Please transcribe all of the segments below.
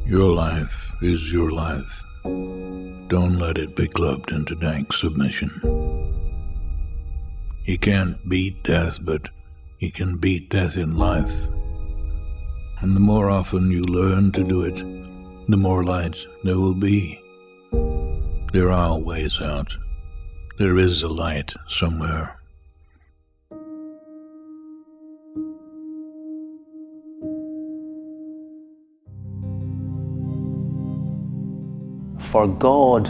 Your life is your life. Don't let it be clubbed into dank submission. You can't beat death, but you can beat death in life. And the more often you learn to do it, the more light there will be. There are ways out. There is a light somewhere. For God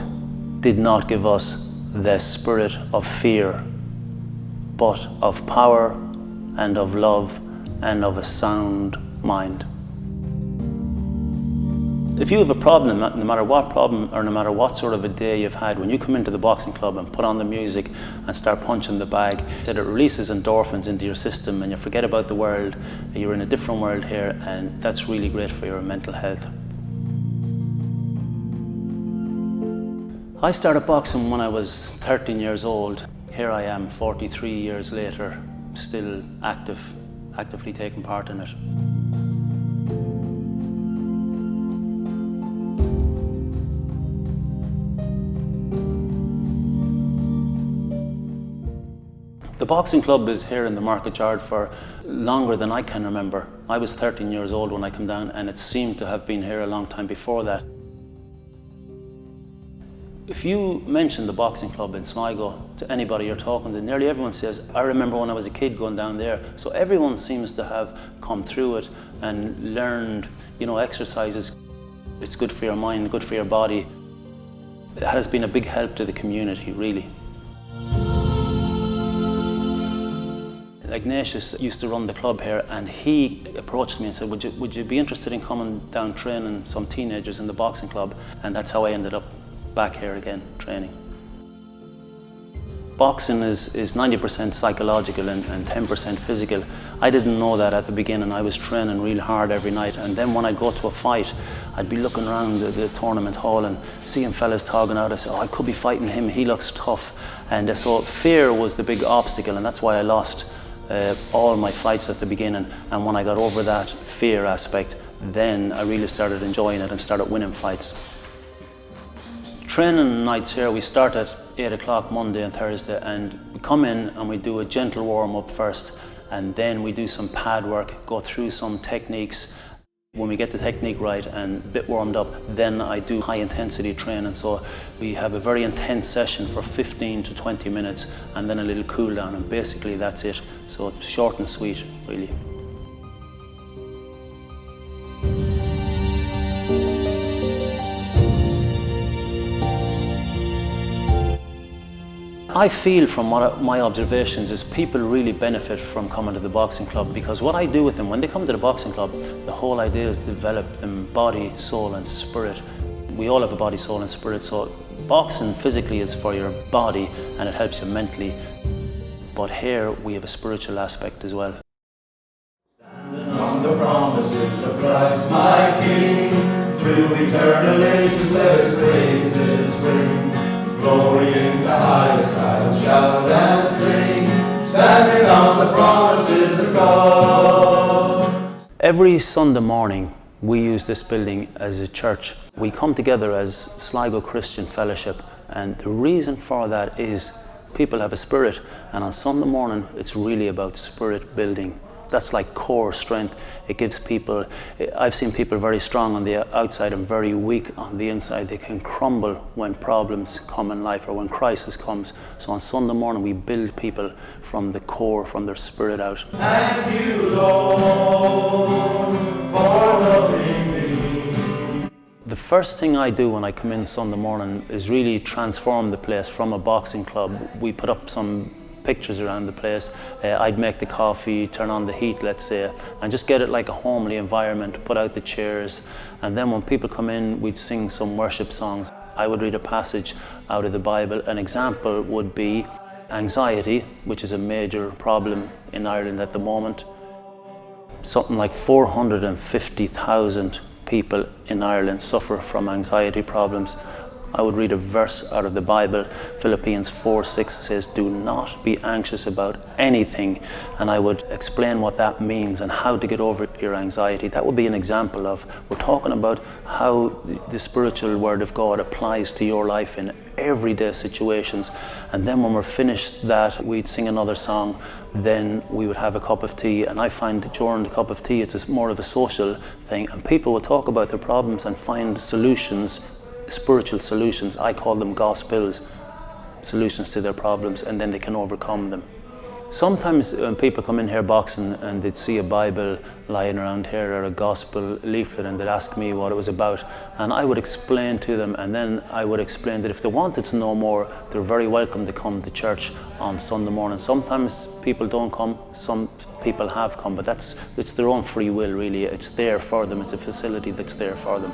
did not give us the spirit of fear, but of power and of love and of a sound mind. If you have a problem, no matter what problem or no matter what sort of a day you've had, when you come into the boxing club and put on the music and start punching the bag, that it releases endorphins into your system and you forget about the world, you're in a different world here, and that's really great for your mental health. I started boxing when I was 13 years old. Here I am 43 years later, still actively taking part in it. The boxing club is here in the Market Yard for longer than I can remember. I was 13 years old when I came down, and it seemed to have been here a long time before that. If you mention the boxing club in Sligo to anybody you're talking to, nearly everyone says, I remember when I was a kid going down there. So everyone seems to have come through it and learned, exercises. It's good for your mind, good for your body. It has been a big help to the community, really. Ignatius used to run the club here, and he approached me and said, would you be interested in coming down training some teenagers in the boxing club? And that's how I ended up back here again, training. Boxing is 90% psychological and 10% physical. I didn't know that at the beginning. I was training real hard every night, and then when I'd go to a fight, I'd be looking around the tournament hall and seeing fellas talking out. I said, I could be fighting him, he looks tough. And so fear was the big obstacle, and that's why I lost all my fights at the beginning. And when I got over that fear aspect, then I really started enjoying it and started winning fights. Training nights here, we start at 8 o'clock Monday and Thursday, and we come in and we do a gentle warm-up first, and then we do some pad work, go through some techniques. When we get the technique right and a bit warmed up, then I do high intensity training. So we have a very intense session for 15 to 20 minutes and then a little cool down, and basically that's it. So it's short and sweet, really. I feel from my observations is people really benefit from coming to the boxing club, because what I do with them when they come to the boxing club, the whole idea is develop them body, soul and spirit. We all have a body, soul and spirit, so boxing physically is for your body and it helps you mentally, but here we have a spiritual aspect as well. Standing on the promises of Christ my King, through eternal ages let his praises ring. Glory in the highest, I will shout and sing, standing on the promises of God. Every Sunday morning, we use this building as a church. We come together as Sligo Christian Fellowship, and the reason for that is people have a spirit, and on Sunday morning, it's really about spirit building. That's like core strength. It gives people, I've seen people very strong on the outside and very weak on the inside. They can crumble when problems come in life or when crisis comes. So on Sunday morning we build people from the core, from their spirit out. Thank you, Lord, for loving me. The first thing I do when I come in Sunday morning is really transform the place from a boxing club. We put up some pictures around the place. I'd make the coffee, turn on the heat, let's say, and just get it like a homely environment, put out the chairs, and then when people come in, we'd sing some worship songs. I would read a passage out of the Bible. An example would be anxiety, which is a major problem in Ireland at the moment. Something like 450,000 people in Ireland suffer from anxiety problems. I would read a verse out of the Bible. Philippians 4:6 says, "Do not be anxious about anything." And I would explain what that means and how to get over your anxiety. That would be an example of, we're talking about how the spiritual word of God applies to your life in everyday situations. And then when we're finished that, we'd sing another song, then we would have a cup of tea. And I find that during the cup of tea, it's more of a social thing, and people will talk about their problems and find solutions, spiritual solutions. I call them gospels, solutions to their problems, and then they can overcome them. Sometimes when people come in here boxing and they'd see a Bible lying around here or a gospel leaflet, and they'd ask me what it was about, and I would explain to them, and then I would explain that if they wanted to know more, they're very welcome to come to church on Sunday morning. Sometimes people don't come, some people have come, but it's their own free will really. It's there for them, it's a facility that's there for them.